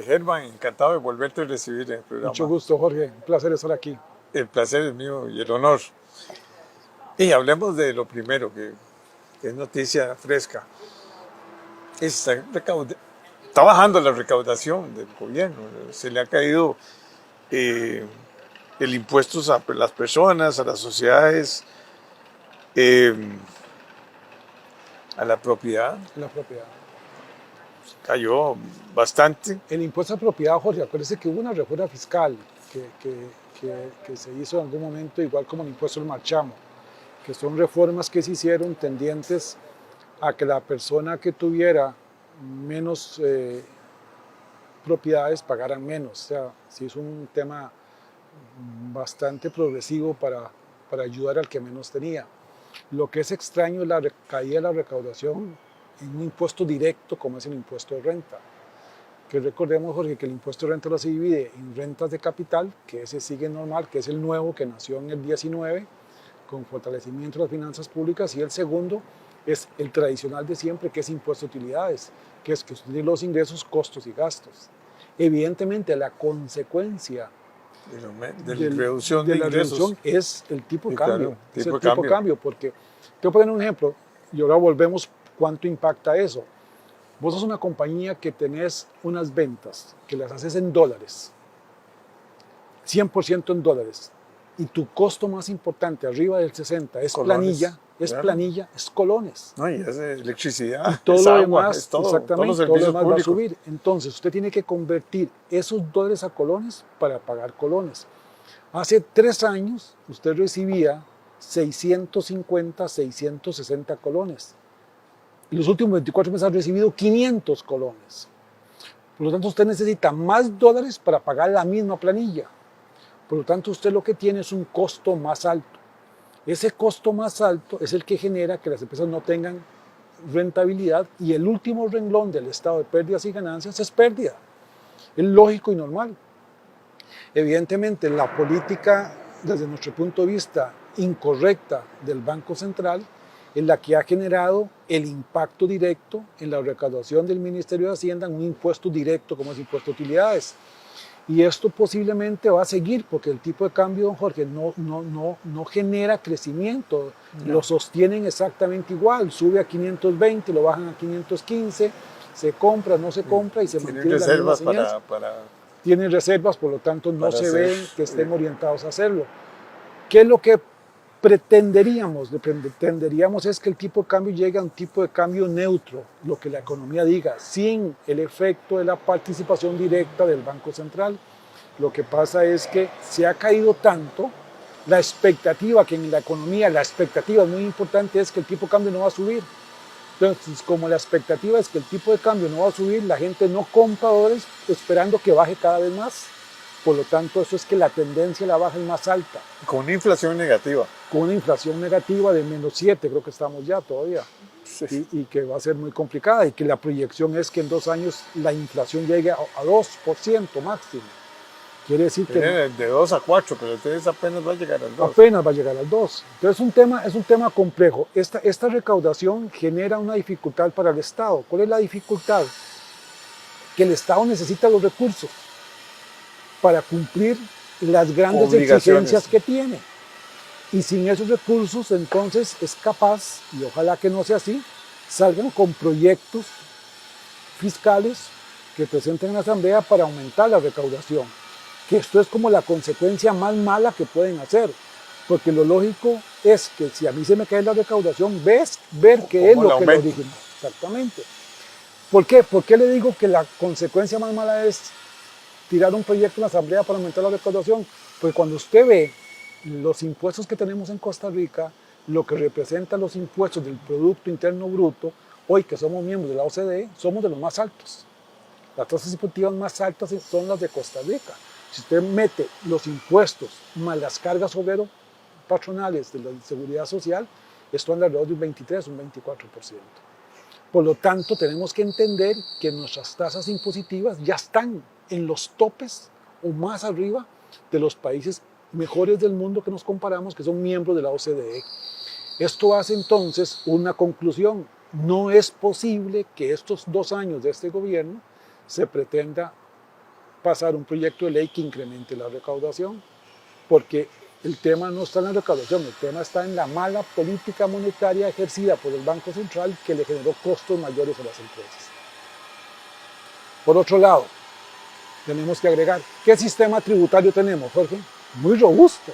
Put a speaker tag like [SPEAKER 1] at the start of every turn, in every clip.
[SPEAKER 1] Germán, encantado de volverte a recibir en el programa.
[SPEAKER 2] Mucho gusto, Jorge. Un placer estar aquí.
[SPEAKER 1] El placer es mío y el honor. Y hablemos de lo primero, que es noticia fresca. Está bajando la recaudación del gobierno. Se le ha caído el impuesto a las personas, a las sociedades, eh, a la propiedad.
[SPEAKER 2] La propiedad.
[SPEAKER 1] Cayó bastante.
[SPEAKER 2] El impuesto a propiedad, Jorge, acuérdese que hubo una reforma fiscal que se hizo en algún momento, igual como el impuesto al marchamo, que son reformas que se hicieron tendientes a que la persona que tuviera menos propiedades pagaran menos. O sea, sí es un tema bastante progresivo para ayudar al que menos tenía. Lo que es extraño es la caída de la recaudación en un impuesto directo como es el impuesto de renta. Que recordemos, Jorge, que el impuesto de renta lo se divide en rentas de capital, que ese sigue normal, que es el nuevo que nació en el 19, con fortalecimiento de las finanzas públicas, y el segundo es el tradicional de siempre, que es impuesto de utilidades, que es que usted tiene los ingresos, costos y gastos. Evidentemente, la consecuencia
[SPEAKER 1] de la reducción de ingresos
[SPEAKER 2] reducción es el tipo de cambio.
[SPEAKER 1] Claro,
[SPEAKER 2] es el tipo de cambio, porque te voy a poner un ejemplo, y ahora volvemos cuánto impacta eso. Vos sos una compañía que tenés unas ventas que las haces en dólares, 100% en dólares, y tu costo más importante, arriba del 60, es
[SPEAKER 1] colones,
[SPEAKER 2] planilla, es colones.
[SPEAKER 1] No, y es electricidad,
[SPEAKER 2] y todo
[SPEAKER 1] es
[SPEAKER 2] lo
[SPEAKER 1] agua,
[SPEAKER 2] demás,
[SPEAKER 1] es todo,
[SPEAKER 2] exactamente,
[SPEAKER 1] todos los
[SPEAKER 2] todo lo
[SPEAKER 1] servicios
[SPEAKER 2] demás va a
[SPEAKER 1] públicos.
[SPEAKER 2] subir. Entonces, usted tiene que convertir esos dólares a colones para pagar colones. Hace 3 años, usted recibía 650, 660 colones. Y los últimos 24 meses ha recibido 500 colones. Por lo tanto, usted necesita más dólares para pagar la misma planilla. Por lo tanto, usted lo que tiene es un costo más alto. Ese costo más alto es el que genera que las empresas no tengan rentabilidad, y el último renglón del estado de pérdidas y ganancias es pérdida. Es lógico y normal. Evidentemente, la política, desde nuestro punto de vista, incorrecta del Banco Central es la que ha generado el impacto directo en la recaudación del Ministerio de Hacienda en un impuesto directo como es el impuesto de utilidades. Y esto posiblemente va a seguir porque el tipo de cambio, don Jorge, no genera crecimiento. No. Lo sostienen exactamente igual. Sube a 520, lo bajan a 515, se compra, no se compra y se mantiene la misma señal. Tienen reservas, por lo tanto no se ve que estén orientados a hacerlo. ¿Qué es lo que pretenderíamos? Lo que pretenderíamos es que el tipo de cambio llegue a un tipo de cambio neutro, lo que la economía diga, sin el efecto de la participación directa del Banco Central. Lo que pasa es que se ha caído tanto la expectativa, que en la economía la expectativa es muy importante, es que el tipo de cambio no va a subir. Entonces, como la expectativa es que el tipo de cambio no va a subir, la gente no compra dólares esperando que baje cada vez más. Por lo tanto, eso es que la tendencia a la baja es más alta.
[SPEAKER 1] Con una inflación negativa.
[SPEAKER 2] Con una inflación negativa de -7, creo que estamos ya todavía.
[SPEAKER 1] Sí.
[SPEAKER 2] Y que va a ser muy complicada, y que la proyección es que en 2 años la inflación llegue a 2% máximo. Quiere decir que
[SPEAKER 1] de 2 a 4, pero entonces apenas va a llegar al 2.
[SPEAKER 2] Apenas va a llegar al 2. Entonces es un tema complejo. Esta recaudación genera una dificultad para el Estado. ¿Cuál es la dificultad? Que el Estado necesita los recursos para cumplir las grandes exigencias que tiene. Y sin esos recursos, entonces es capaz, y ojalá que no sea así, salgan con proyectos fiscales que presenten en la Asamblea para aumentar la recaudación. Que esto es como la consecuencia más mala que pueden hacer, porque lo lógico es que si a mí se me cae la recaudación, ver qué es lo que lo originó. Exactamente. ¿Por qué? ¿Por qué le digo que la consecuencia más mala es tirar un proyecto en la Asamblea para aumentar la recaudación? Porque cuando usted ve los impuestos que tenemos en Costa Rica, lo que representan los impuestos del Producto Interno Bruto, hoy que somos miembros de la OCDE, somos de los más altos. Las tasas impositivas más altas son las de Costa Rica. Si usted mete los impuestos más las cargas obrero patronales de la seguridad social, esto anda alrededor de un 23, un 24%. Por lo tanto, tenemos que entender que nuestras tasas impositivas ya están en los topes o más arriba de los países mejores del mundo que nos comparamos, que son miembros de la OCDE. Esto hace entonces una conclusión. No es posible que estos 2 años de este gobierno se pretenda pasar un proyecto de ley que incremente la recaudación, porque el tema no está en la recaudación, el tema está en la mala política monetaria ejercida por el Banco Central que le generó costos mayores a las empresas. Por otro lado, tenemos que agregar, ¿qué sistema tributario tenemos, Jorge? Muy robusto,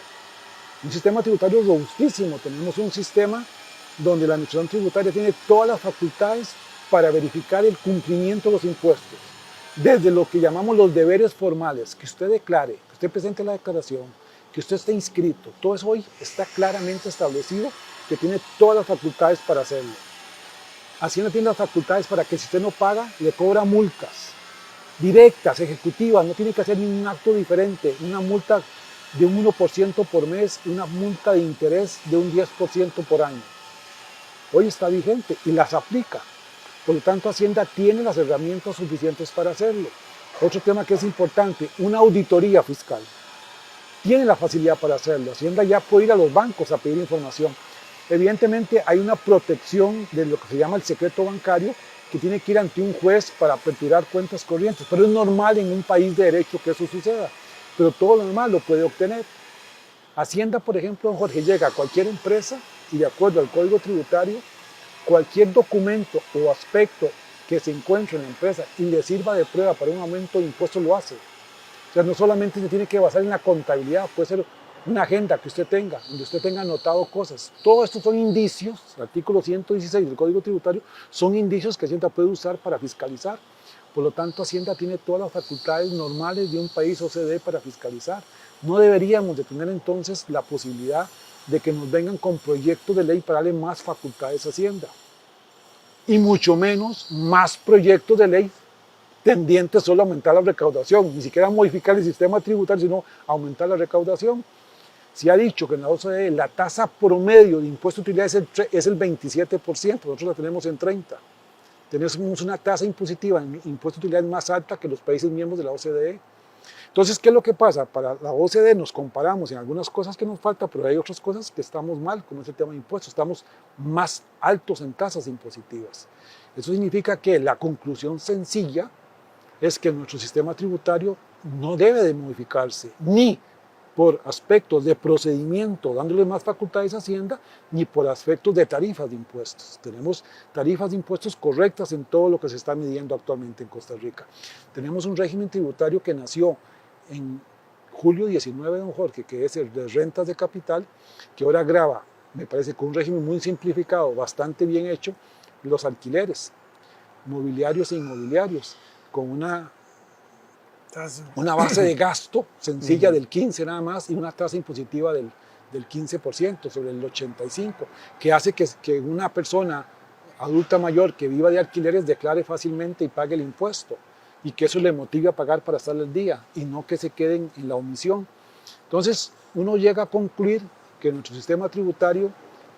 [SPEAKER 2] un sistema tributario robustísimo. Tenemos un sistema donde la administración tributaria tiene todas las facultades para verificar el cumplimiento de los impuestos, desde lo que llamamos los deberes formales, que usted declare, que usted presente la declaración, que usted esté inscrito. Todo eso hoy está claramente establecido, que tiene todas las facultades para hacerlo. Hacienda tiene las facultades para que si usted no paga, le cobra multas directas, ejecutivas, no tiene que hacer ningún acto diferente, una multa de un 1% por mes, una multa de interés de un 10% por año. Hoy está vigente y las aplica. Por lo tanto, Hacienda tiene las herramientas suficientes para hacerlo. Otro tema que es importante, una auditoría fiscal. Tiene la facilidad para hacerlo. Hacienda ya puede ir a los bancos a pedir información. Evidentemente hay una protección de lo que se llama el secreto bancario, que tiene que ir ante un juez para aperturar cuentas corrientes, pero es normal en un país de derecho que eso suceda, pero todo lo normal lo puede obtener. Hacienda, por ejemplo, don Jorge, llega a cualquier empresa y de acuerdo al Código Tributario, cualquier documento o aspecto que se encuentre en la empresa y le sirva de prueba para un aumento de impuestos lo hace. O sea, no solamente se tiene que basar en la contabilidad, puede ser una agenda que usted tenga, donde usted tenga anotado cosas. Todo esto son indicios, el artículo 116 del Código Tributario, son indicios que Hacienda puede usar para fiscalizar. Por lo tanto, Hacienda tiene todas las facultades normales de un país OCDE para fiscalizar. No deberíamos de tener entonces la posibilidad de que nos vengan con proyectos de ley para darle más facultades a Hacienda. Y mucho menos más proyectos de ley tendientes solo a aumentar la recaudación, ni siquiera modificar el sistema tributario, sino aumentar la recaudación. Se ha dicho que en la OCDE la tasa promedio de impuesto de utilidad es el 27%, nosotros la tenemos en 30%. Tenemos una tasa impositiva en impuesto de utilidad más alta que los países miembros de la OCDE. Entonces, ¿qué es lo que pasa? Para la OCDE nos comparamos en algunas cosas que nos falta, pero hay otras cosas que estamos mal, como es el tema de impuestos, estamos más altos en tasas impositivas. Eso significa que la conclusión sencilla es que nuestro sistema tributario no debe de modificarse, ni por aspectos de procedimiento, dándole más facultades a Hacienda, ni por aspectos de tarifas de impuestos. Tenemos tarifas de impuestos correctas en todo lo que se está midiendo actualmente en Costa Rica. Tenemos un régimen tributario que nació en julio 19, don Jorge, que es el de rentas de capital, que ahora grava, me parece, con un régimen muy simplificado, bastante bien hecho, los alquileres, mobiliarios e inmobiliarios, con una base de gasto sencilla del 15 nada más y una tasa impositiva del 15% sobre el 85%, que hace que una persona adulta mayor que viva de alquileres declare fácilmente y pague el impuesto y que eso le motive a pagar para estar al día y no que se queden en la omisión. Entonces uno llega a concluir que nuestro sistema tributario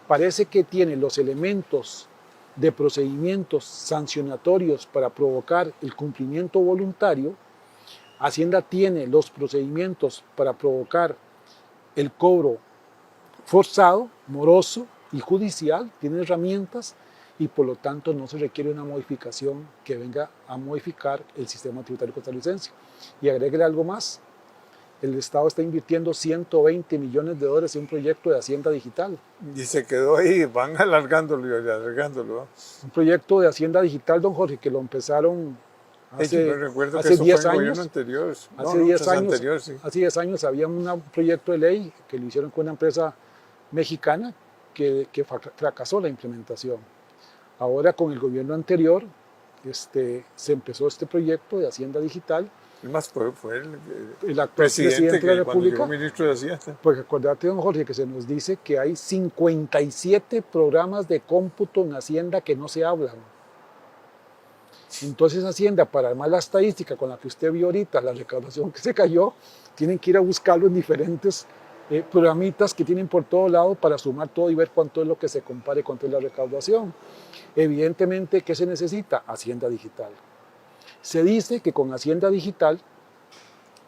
[SPEAKER 2] parece que tiene los elementos de procedimientos sancionatorios para provocar el cumplimiento voluntario. Hacienda tiene los procedimientos para provocar el cobro forzado, moroso y judicial, tiene herramientas y por lo tanto no se requiere una modificación que venga a modificar el sistema tributario costarricense. Y agréguele algo más, el Estado está invirtiendo 120 millones de dólares en un proyecto de Hacienda Digital.
[SPEAKER 1] Y se quedó ahí, van alargándolo y alargándolo.
[SPEAKER 2] Un proyecto de Hacienda Digital, don Jorge, que lo empezaron hace 10 años. Hace 10 años, sí. Hace 10 años había un proyecto de ley que lo hicieron con una empresa mexicana que fracasó la implementación. Ahora con el gobierno anterior se empezó este proyecto de Hacienda Digital.
[SPEAKER 1] Más fue
[SPEAKER 2] el actual presidente de la República.
[SPEAKER 1] Ministro de Hacienda.
[SPEAKER 2] Porque acuérdate, don Jorge, que se nos dice que hay 57 programas de cómputo en Hacienda que no se hablan. Entonces Hacienda, para armar la estadística con la que usted vio ahorita, la recaudación que se cayó, tienen que ir a buscarlo en diferentes programitas que tienen por todo lado para sumar todo y ver cuánto es lo que se compare, cuánto es la recaudación. Evidentemente, ¿qué se necesita? Hacienda Digital. Se dice que con Hacienda Digital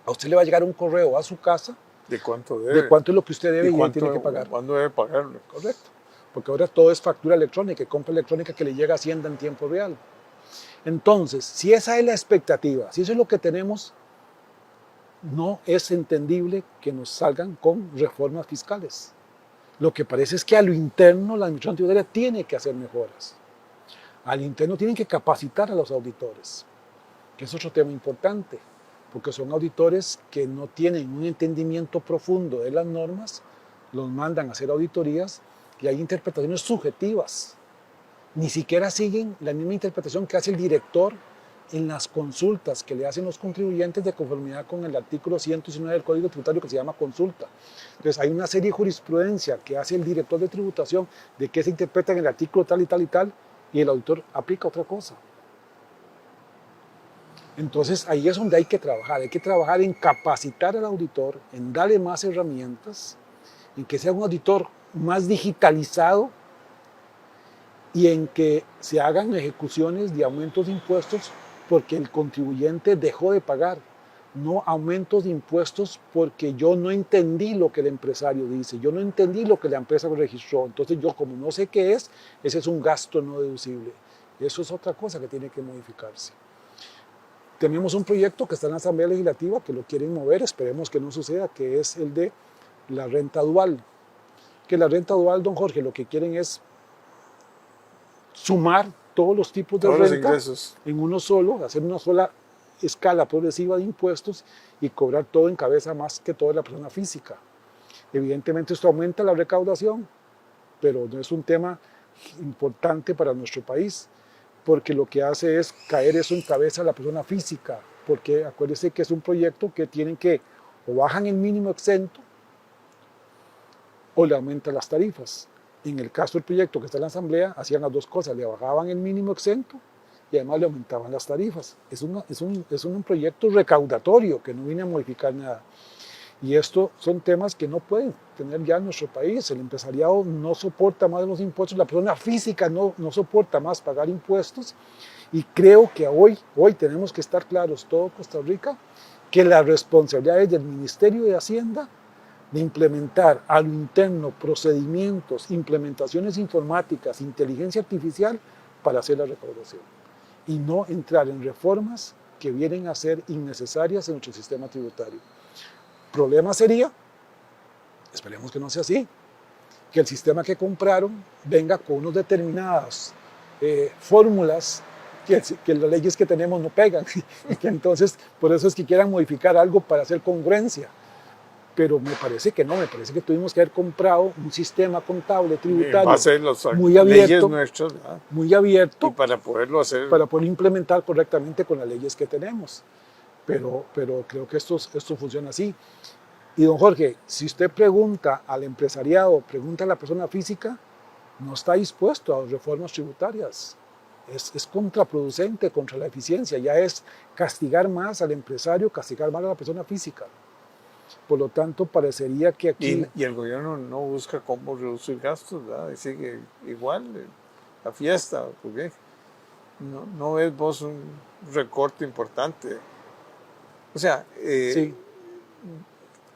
[SPEAKER 2] a usted le va a llegar un correo a su casa
[SPEAKER 1] de cuánto debe,
[SPEAKER 2] de cuánto es lo que usted debe y cuánto tiene que pagar.
[SPEAKER 1] ¿Cuándo debe pagarlo?
[SPEAKER 2] Correcto, porque ahora todo es factura electrónica y compra electrónica que le llega a Hacienda en tiempo real. Entonces, si esa es la expectativa, si eso es lo que tenemos no es entendible que nos salgan con reformas fiscales. Lo que parece es que a lo interno la administración tributaria tiene que hacer mejoras. Al interno tienen que capacitar a los auditores, que es otro tema importante, porque son auditores que no tienen un entendimiento profundo de las normas, los mandan a hacer auditorías y hay interpretaciones subjetivas. Ni siquiera siguen la misma interpretación que hace el director en las consultas que le hacen los contribuyentes de conformidad con el artículo 119 del Código Tributario que se llama consulta. Entonces hay una serie de jurisprudencia que hace el director de tributación de qué se interpreta en el artículo tal y tal y tal, y el auditor aplica otra cosa. Entonces ahí es donde hay que trabajar en capacitar al auditor, en darle más herramientas, en que sea un auditor más digitalizado y en que se hagan ejecuciones de aumentos de impuestos porque el contribuyente dejó de pagar, no aumentos de impuestos porque yo no entendí lo que el empresario dice, yo no entendí lo que la empresa registró, entonces yo como no sé qué es, ese es un gasto no deducible. Eso es otra cosa que tiene que modificarse. Tenemos un proyecto que está en la Asamblea Legislativa que lo quieren mover, esperemos que no suceda, que es el de la renta dual. Que la renta dual, don Jorge, lo que quieren es sumar todos los tipos de renta en uno solo, hacer una sola escala progresiva de impuestos y cobrar todo en cabeza más que toda la persona física. Evidentemente esto aumenta la recaudación, pero no es un tema importante para nuestro país, porque lo que hace es caer eso en cabeza de la persona física, porque acuérdense que es un proyecto que tienen que o bajan el mínimo exento o le aumentan las tarifas. En el caso del proyecto que está en la Asamblea, hacían las dos cosas, le bajaban el mínimo exento y además le aumentaban las tarifas. Es un proyecto recaudatorio que no viene a modificar nada. Y estos son temas que no pueden tener ya en nuestro país. El empresariado no soporta más los impuestos, la persona física no soporta más pagar impuestos. Y creo que hoy tenemos que estar claros, todo Costa Rica, que la responsabilidad es del Ministerio de Hacienda de implementar a lo interno procedimientos, implementaciones informáticas, inteligencia artificial para hacer la recaudación y no entrar en reformas que vienen a ser innecesarias en nuestro sistema tributario. Problema sería, esperemos que no sea así, que el sistema que compraron venga con unas determinadas fórmulas que las leyes que tenemos no pegan, y que entonces por eso es que quieran modificar algo para hacer congruencia. Pero me parece que no, me parece que tuvimos que haber comprado un sistema contable tributario muy abierto,
[SPEAKER 1] nuestras,
[SPEAKER 2] muy abierto,
[SPEAKER 1] y para poderlo hacer,
[SPEAKER 2] para poder implementar correctamente con las leyes que tenemos. Pero creo que esto funciona así. Y don Jorge, si usted pregunta al empresariado, pregunta a la persona física, no está dispuesto a las reformas tributarias. Es contraproducente contra la eficiencia, ya es castigar más al empresario, castigar más a la persona física. Por lo tanto, parecería que aquí...
[SPEAKER 1] Y el gobierno no busca cómo reducir gastos, ¿verdad? Dice que igual la fiesta, porque no ves vos un recorte importante. O sea,
[SPEAKER 2] sí.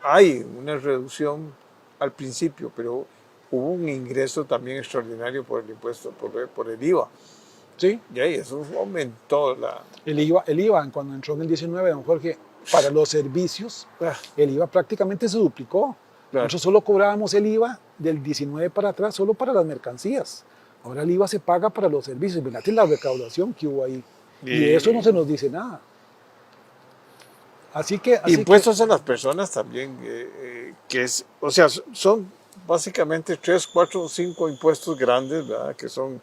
[SPEAKER 1] Hay una reducción al principio, pero hubo un ingreso también extraordinario por el impuesto, por el IVA.
[SPEAKER 2] Sí.
[SPEAKER 1] Y ahí eso aumentó
[SPEAKER 2] El IVA, cuando entró en el 19, don Jorge, para los servicios, el IVA prácticamente se duplicó. Claro. Nosotros solo cobrábamos el IVA del 19 para atrás, solo para las mercancías. Ahora el IVA se paga para los servicios. Mirate la recaudación que hubo ahí. Y de eso no se nos dice nada.
[SPEAKER 1] Impuestos a las personas también, o sea, son básicamente 3, 4 o 5 impuestos grandes, ¿verdad? Que son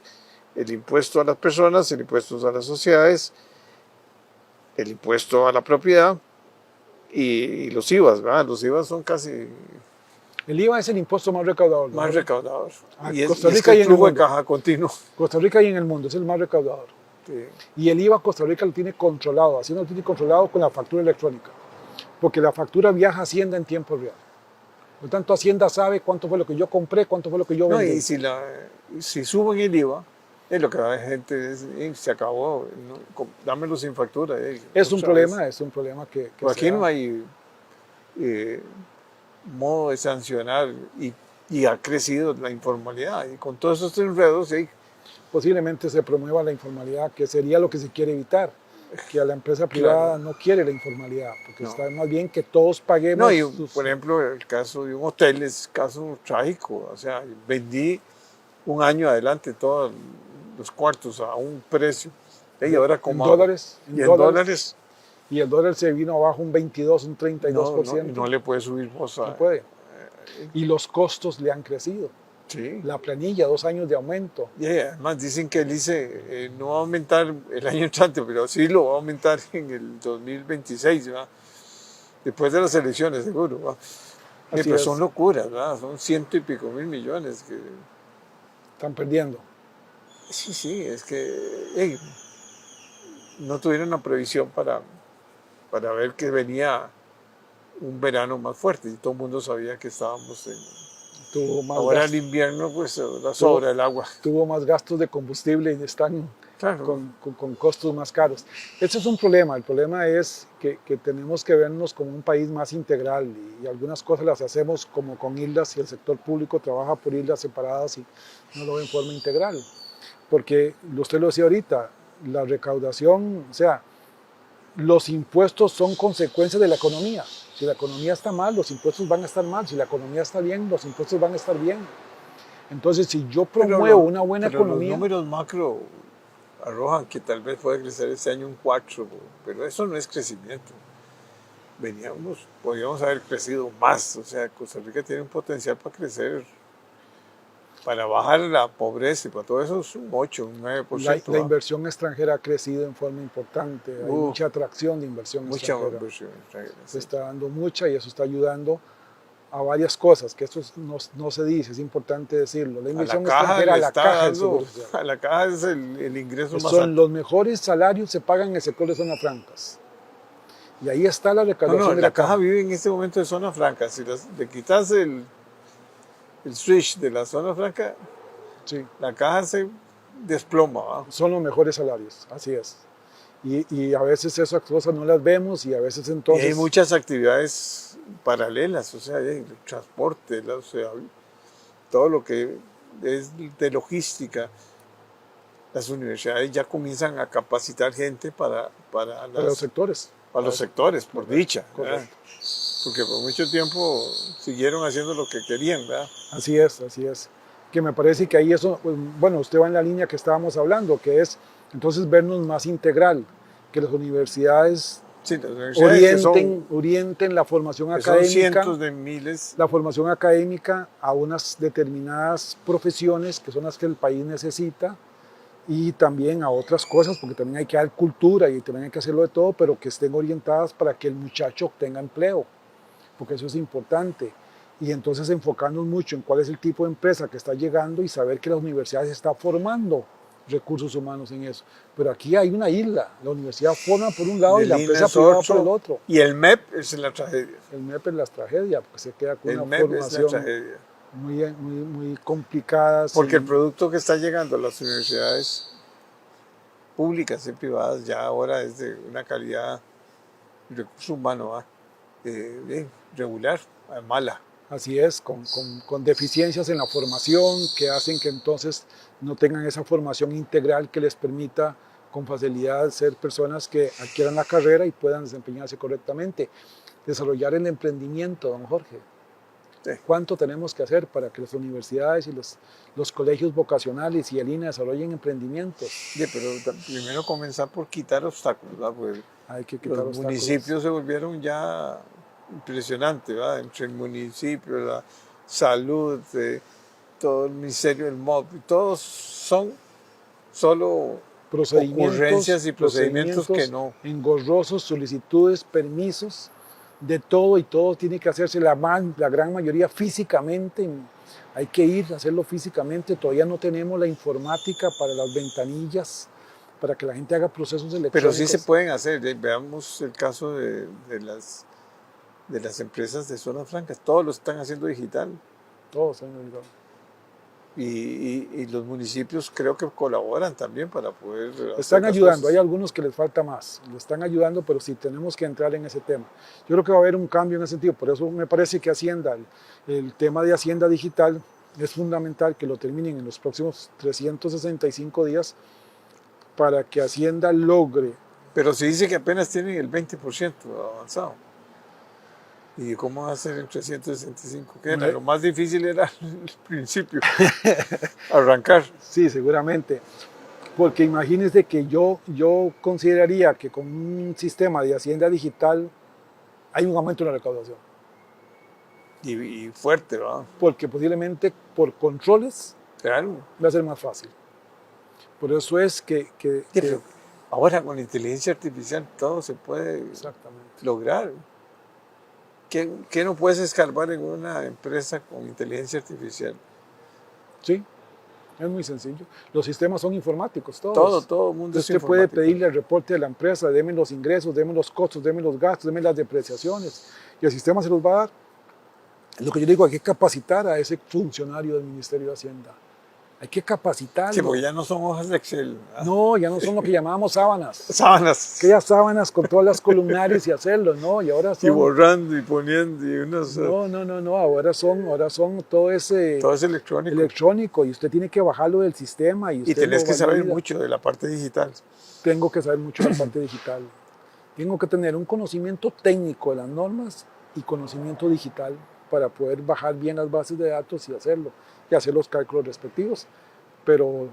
[SPEAKER 1] el impuesto a las personas, el impuesto a las sociedades, el impuesto a la propiedad y los IVAs, ¿verdad? Los IVAs son casi...
[SPEAKER 2] El IVA es el impuesto más recaudador.
[SPEAKER 1] Más recaudador.
[SPEAKER 2] Y Costa Rica y en el mundo.
[SPEAKER 1] De caja continuo.
[SPEAKER 2] Costa Rica y en el mundo es el más recaudador. Sí. Y el IVA Costa Rica lo tiene controlado, Hacienda lo tiene controlado con la factura electrónica, porque la factura viaja a Hacienda en tiempo real. Por lo tanto, Hacienda sabe cuánto fue lo que yo compré, cuánto fue lo que yo vendí.
[SPEAKER 1] Y si suben el IVA, es lo que la gente dice, se acabó, no, dámelo sin factura.
[SPEAKER 2] Es un problema que
[SPEAKER 1] aquí no hay modo de sancionar y ha crecido la informalidad. Y con todos estos enredos,
[SPEAKER 2] posiblemente se promueva la informalidad, que sería lo que se quiere evitar. que a la empresa privada no quiere la informalidad, porque
[SPEAKER 1] No.
[SPEAKER 2] está más bien que todos paguemos.
[SPEAKER 1] No, y por ejemplo, el caso de un hotel es caso trágico. O sea, vendí un año adelante todos los cuartos a un precio. Y ahora
[SPEAKER 2] en
[SPEAKER 1] como hago?
[SPEAKER 2] dólares,
[SPEAKER 1] Y en dólares
[SPEAKER 2] y el dólar se vino abajo un 22, un
[SPEAKER 1] no,
[SPEAKER 2] 32%.
[SPEAKER 1] no le puede subir vos
[SPEAKER 2] No puede. Y los costos le han crecido.
[SPEAKER 1] Sí.
[SPEAKER 2] La planilla, 2 años de aumento.
[SPEAKER 1] Y además dicen que el ICE no va a aumentar el año entrante, pero sí lo va a aumentar en el 2026, ¿verdad? Después de las elecciones, seguro. ¿Va? Pero son locuras, ¿verdad? Son 100 y pico mil millones que
[SPEAKER 2] están perdiendo.
[SPEAKER 1] Sí, es que no tuvieron una previsión para ver que venía un verano más fuerte y todo el mundo sabía que estábamos ahora el invierno, pues la sobra el agua.
[SPEAKER 2] Tuvo más gastos de combustible y están
[SPEAKER 1] claro.
[SPEAKER 2] con costos más caros. Ese es un problema. El problema es que tenemos que vernos como un país más integral y algunas cosas las hacemos como con islas y el sector público trabaja por islas separadas y no lo ve en forma integral. Porque usted lo decía ahorita, la recaudación, o sea, los impuestos son consecuencias de la economía. Si la economía está mal, los impuestos van a estar mal. Si la economía está bien, los impuestos van a estar bien. Entonces, si yo promuevo una buena economía...
[SPEAKER 1] Los números macro arrojan que tal vez pueda crecer este año un 4, pero eso no es crecimiento. Podríamos haber crecido más. O sea, Costa Rica tiene un potencial para crecer, para bajar la pobreza y para todo eso es un 8, un 9%.
[SPEAKER 2] La inversión extranjera ha crecido en forma importante, hay mucha atracción de inversión extranjera. Se está dando mucha y eso está ayudando a varias cosas, que esto no se dice, es importante decirlo. La inversión extranjera a la caja del Seguro Social.
[SPEAKER 1] A la caja es el ingreso más
[SPEAKER 2] alto. Los mejores salarios se pagan en el sector de zonas francas. Y ahí está la recaudación de
[SPEAKER 1] la caja. Vive en este momento de zona franca. Si le quitas el switch de la zona franca,
[SPEAKER 2] sí,
[SPEAKER 1] la caja se desploma. ¿Va?
[SPEAKER 2] Son los mejores salarios, así es. Y a veces esas cosas no las vemos y a veces entonces...
[SPEAKER 1] Y hay muchas actividades paralelas, o sea, el transporte, todo lo que es de logística. Las universidades ya comienzan a capacitar gente para
[SPEAKER 2] los sectores.
[SPEAKER 1] Para los sectores, por dicha. Correcto. Porque por mucho tiempo siguieron haciendo lo que querían, ¿verdad?
[SPEAKER 2] Así es, así es. Que me parece que ahí eso, bueno, usted va en la línea que estábamos hablando, que es entonces vernos más integral, que las universidades, orienten la formación académica.
[SPEAKER 1] Son cientos de miles.
[SPEAKER 2] La formación académica a unas determinadas profesiones que son las que el país necesita y también a otras cosas, porque también hay que dar cultura y también hay que hacerlo de todo, pero que estén orientadas para que el muchacho obtenga empleo, porque eso es importante. Y entonces enfocarnos mucho en cuál es el tipo de empresa que está llegando y saber que las universidades están formando recursos humanos en eso. Pero aquí hay una isla, la universidad forma por un lado y la empresa privada por el otro.
[SPEAKER 1] Y el MEP es la tragedia.
[SPEAKER 2] El MEP es la tragedia, porque se queda con
[SPEAKER 1] una
[SPEAKER 2] formación muy complicada.
[SPEAKER 1] Porque el producto que está llegando a las universidades públicas y privadas ya ahora es de una calidad de recurso humano regular, mala.
[SPEAKER 2] Así es, con deficiencias en la formación que hacen que entonces no tengan esa formación integral que les permita con facilidad ser personas que adquieran la carrera y puedan desempeñarse correctamente. Desarrollar el emprendimiento, don Jorge. Sí. ¿Cuánto tenemos que hacer para que las universidades y los colegios vocacionales y el INA desarrollen emprendimientos?
[SPEAKER 1] Sí, pero primero comenzar por quitar obstáculos, ¿verdad? Porque
[SPEAKER 2] hay que quitar
[SPEAKER 1] los
[SPEAKER 2] obstáculos.
[SPEAKER 1] Municipios se volvieron ya impresionante, ¿verdad? Entre el municipio, la salud, todo el ministerio del MOP, todos son solo ocurrencias y procedimientos que no.
[SPEAKER 2] Engorrosos, solicitudes, permisos, de todo y todo tiene que hacerse la gran mayoría físicamente. Hay que ir a hacerlo físicamente. Todavía no tenemos la informática para las ventanillas, para que la gente haga procesos electrónicos.
[SPEAKER 1] Pero sí se pueden hacer. Veamos el caso de las empresas de zonas francas, todos lo están haciendo digital.
[SPEAKER 2] Todos están digital.
[SPEAKER 1] Y los municipios creo que colaboran también para poder...
[SPEAKER 2] Están ayudando, hay algunos que les falta más, le están ayudando, pero sí tenemos que entrar en ese tema. Yo creo que va a haber un cambio en ese sentido, por eso me parece que Hacienda, el tema de Hacienda Digital es fundamental que lo terminen en los próximos 365 días para que Hacienda logre
[SPEAKER 1] Pero se dice que apenas tienen el 20% avanzado. ¿Y cómo va a ser el 365? ¿Qué era? Lo más difícil era el principio, arrancar.
[SPEAKER 2] Sí, seguramente. Porque imagínense que yo consideraría que con un sistema de hacienda digital hay un aumento en la recaudación.
[SPEAKER 1] Y fuerte, ¿verdad?
[SPEAKER 2] Porque posiblemente por controles
[SPEAKER 1] Claro.
[SPEAKER 2] va a ser más fácil. Por eso es que
[SPEAKER 1] ahora con la inteligencia artificial todo se puede
[SPEAKER 2] exactamente.
[SPEAKER 1] lograr. ¿Qué no puedes escarbar en una empresa con inteligencia artificial?
[SPEAKER 2] Sí, es muy sencillo. Los sistemas son informáticos, todos.
[SPEAKER 1] Todo el mundo es
[SPEAKER 2] Usted puede
[SPEAKER 1] informático.
[SPEAKER 2] pedirle el reporte de la empresa, deme los ingresos, deme los costos, deme los gastos, deme las depreciaciones, y el sistema se los va a dar. Lo que yo digo, hay que capacitar a ese funcionario del Ministerio de Hacienda. Hay que capacitarlo.
[SPEAKER 1] Sí, porque ya no son hojas de Excel.
[SPEAKER 2] No, ya no son lo que llamábamos sábanas.
[SPEAKER 1] Sábanas.
[SPEAKER 2] Aquellas sábanas con todas las columnares y hacerlo, ¿no? Y ahora son...
[SPEAKER 1] Y borrando y poniendo y unos...
[SPEAKER 2] No, ahora son todo ese...
[SPEAKER 1] Todo es electrónico.
[SPEAKER 2] Electrónico, y usted tiene que bajarlo del sistema. Y
[SPEAKER 1] tenés que saber mucho de la parte digital.
[SPEAKER 2] Tengo que saber mucho de la parte digital. Tengo que tener un conocimiento técnico de las normas y conocimiento digital para poder bajar bien las bases de datos y hacer los cálculos respectivos. Pero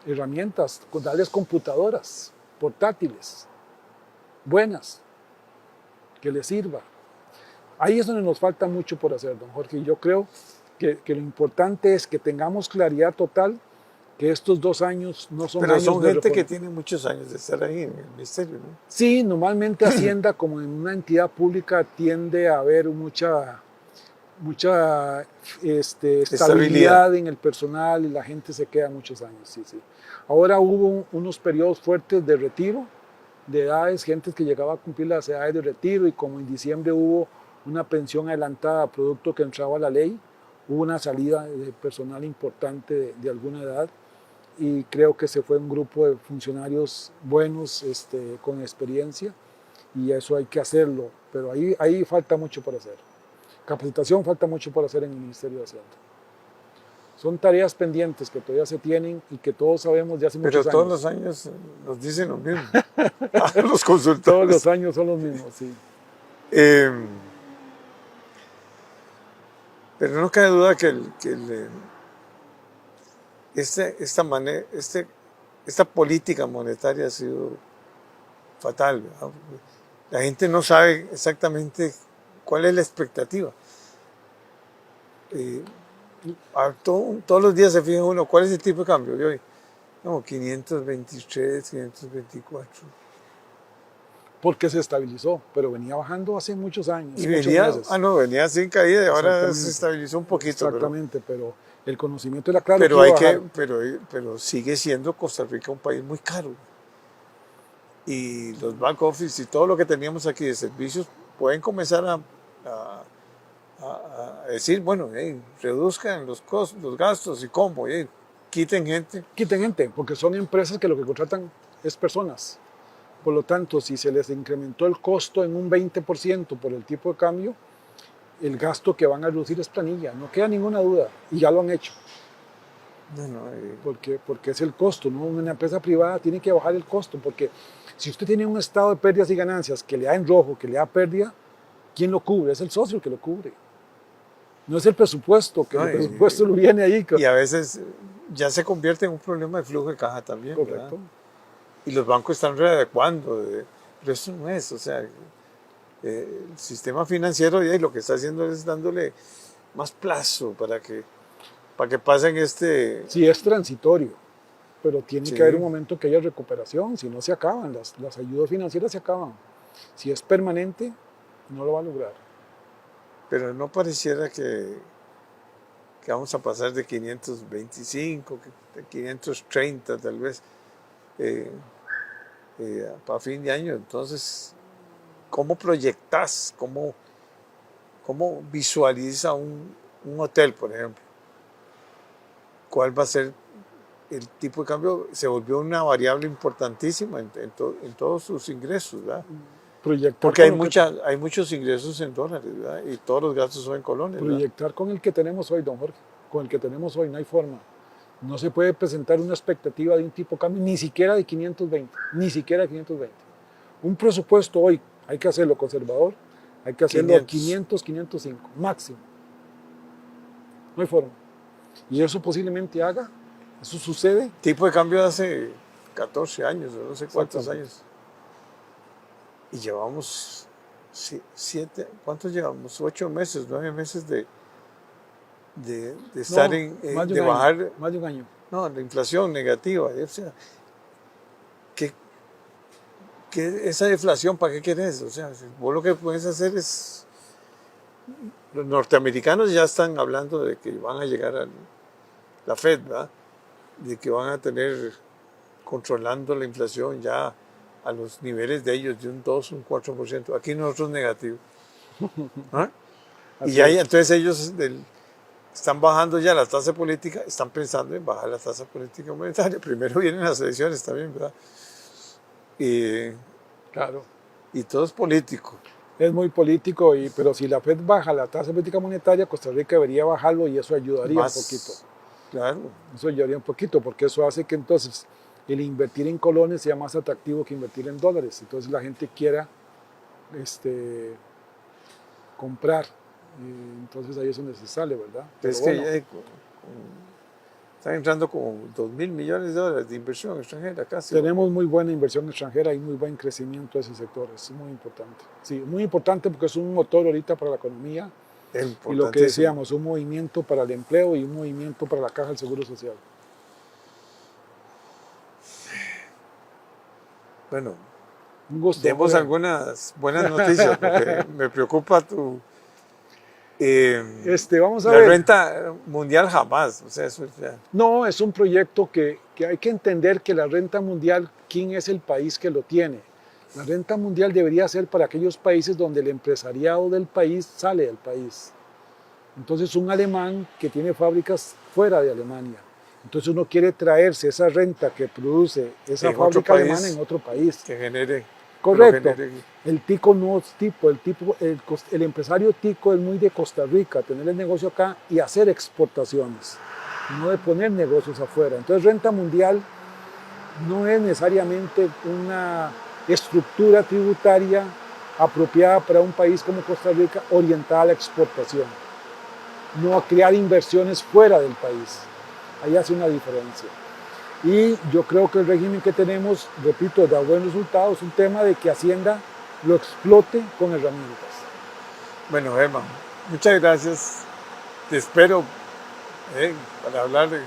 [SPEAKER 2] herramientas, darles computadoras portátiles, buenas, que les sirva. Ahí es donde nos falta mucho por hacer, don Jorge. Yo creo que lo importante es que tengamos claridad total que estos 2 años no son
[SPEAKER 1] Pero
[SPEAKER 2] años
[SPEAKER 1] son
[SPEAKER 2] de
[SPEAKER 1] gente
[SPEAKER 2] reforma.
[SPEAKER 1] que tiene muchos años de estar ahí en el ministerio, ¿no?
[SPEAKER 2] Sí, normalmente Hacienda, como en una entidad pública, tiende a haber mucha estabilidad en el personal y la gente se queda muchos años. Sí. Ahora hubo unos periodos fuertes de retiro, de edades, gente que llegaba a cumplir las edades de retiro, y como en diciembre hubo una pensión adelantada, producto que entraba a la ley, hubo una salida de personal importante de alguna edad, y creo que se fue un grupo de funcionarios buenos, con experiencia, y eso hay que hacerlo, pero ahí falta mucho por hacer. Capacitación falta mucho por hacer en el Ministerio de Hacienda. Son tareas pendientes que todavía se tienen y que todos sabemos de hace muchos años.
[SPEAKER 1] Pero todos los años nos dicen lo mismo. Los consultores.
[SPEAKER 2] Todos los años son los mismos, sí.
[SPEAKER 1] Pero no cabe duda que esta política monetaria ha sido fatal, ¿verdad? La gente no sabe exactamente cuál es la expectativa. Todos los días se fija uno, ¿cuál es el tipo de cambio de hoy? No, 523, 524.
[SPEAKER 2] Porque se estabilizó, pero venía bajando hace muchos años.
[SPEAKER 1] Y venía sin caída y ahora se estabilizó un poquito.
[SPEAKER 2] Exactamente, pero el conocimiento era claro.
[SPEAKER 1] Pero sigue siendo Costa Rica un país muy caro. Y los back office y todo lo que teníamos aquí de servicios pueden comenzar a decir, bueno, reduzcan los costos, los gastos y cómo, quiten gente.
[SPEAKER 2] Quiten gente, porque son empresas que lo que contratan es personas. Por lo tanto, si se les incrementó el costo en un 20% por el tipo de cambio, el gasto que van a reducir es planilla, no queda ninguna duda, y ya lo han hecho. Porque es el costo, ¿no? Una empresa privada tiene que bajar el costo, porque si usted tiene un estado de pérdidas y ganancias que le da en rojo, que le da pérdida, ¿quién lo cubre? Es el socio el que lo cubre. No es el presupuesto, que el presupuesto lo viene ahí.
[SPEAKER 1] Y a veces ya se convierte en un problema de flujo de caja también.
[SPEAKER 2] Correcto.
[SPEAKER 1] ¿Verdad? Y los bancos están readecuando, pero eso no es, o sea, el sistema financiero lo que está haciendo es dándole más plazo para que pasen
[SPEAKER 2] Sí, es transitorio, pero tiene que haber un momento que haya recuperación, si no se acaban, las ayudas financieras se acaban. Si es permanente, no lo va a lograr.
[SPEAKER 1] Pero no pareciera que vamos a pasar de 525, de 530 tal vez, para fin de año. Entonces, ¿cómo proyectas, cómo visualiza un hotel, por ejemplo? ¿Cuál va a ser el tipo de cambio? Se volvió una variable importantísima en todos sus ingresos, ¿verdad? Porque hay muchos ingresos en dólares, ¿verdad? Y todos los gastos son en colones.
[SPEAKER 2] Proyectar con el que tenemos hoy, don Jorge, con el que tenemos hoy, no hay forma. No se puede presentar una expectativa de un tipo de cambio, ni siquiera de 520, ni siquiera de 520. Un presupuesto hoy hay que hacerlo conservador, hay que hacerlo a 500, 505, máximo. No hay forma. Y eso posiblemente haga, eso sucede.
[SPEAKER 1] Tipo de cambio de hace 14 años, no sé cuántos años. Y llevamos 7, ¿cuántos llevamos? 8 meses, 9 meses de estar de bajar.
[SPEAKER 2] Más de un año.
[SPEAKER 1] No, la inflación negativa. O sea, que esa deflación, ¿para qué querés? O sea, vos lo que puedes hacer es... Los norteamericanos ya están hablando de que van a llegar a la Fed, ¿verdad? De que van a tener controlando la inflación ya a los niveles de ellos de un 2, un 4%. Aquí nosotros negativo. ¿Ah? Y ya, entonces ellos están bajando ya la tasa política, están pensando en bajar la tasa política monetaria. Primero vienen las elecciones también, ¿verdad?
[SPEAKER 2] Claro.
[SPEAKER 1] Y todo es político.
[SPEAKER 2] Es muy político, pero si la Fed baja la tasa política monetaria, Costa Rica debería bajarlo y eso ayudaría un poquito.
[SPEAKER 1] Claro.
[SPEAKER 2] Eso ayudaría un poquito, porque eso hace que entonces el invertir en colones sea más atractivo que invertir en dólares. Entonces la gente quiera comprar. Entonces ahí es donde se sale, ¿verdad? Pero
[SPEAKER 1] es que están entrando como 2.000 millones de dólares de inversión extranjera casi.
[SPEAKER 2] Tenemos muy buena inversión extranjera y muy buen crecimiento de ese sector. Es muy importante. Sí, muy importante porque es un motor ahorita para la economía. Y lo que decíamos, un movimiento para el empleo y un movimiento para la Caja del Seguro Social.
[SPEAKER 1] Bueno,
[SPEAKER 2] un gusto.
[SPEAKER 1] Demos algunas buenas noticias porque me preocupa
[SPEAKER 2] vamos a
[SPEAKER 1] la
[SPEAKER 2] ver.
[SPEAKER 1] renta mundial jamás. O sea, eso ya...
[SPEAKER 2] No, es un proyecto que hay que entender que la renta mundial, ¿quién es el país que lo tiene? La renta mundial debería ser para aquellos países donde el empresariado del país sale del país. Entonces un alemán que tiene fábricas fuera de Alemania, entonces uno quiere traerse esa renta que produce esa fábrica alemana en otro país.
[SPEAKER 1] Que genere.
[SPEAKER 2] Correcto. El tico no es tipo, el empresario tico es muy de Costa Rica, tener el negocio acá y hacer exportaciones, no de poner negocios afuera. Entonces renta mundial no es necesariamente una estructura tributaria apropiada para un país como Costa Rica orientada a la exportación, no a crear inversiones fuera del país. Ahí hace una diferencia. Y yo creo que el régimen que tenemos, repito, da buenos resultados, es un tema de que Hacienda lo explote con herramientas.
[SPEAKER 1] Bueno, Germán, muchas gracias. Te espero para hablar en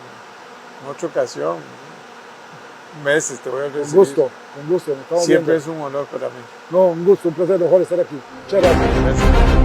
[SPEAKER 1] otra ocasión. Meses te voy a recibir.
[SPEAKER 2] Con gusto.
[SPEAKER 1] Siempre es un honor para mí.
[SPEAKER 2] No, un gusto, un placer, mejor estar aquí. Muchas gracias.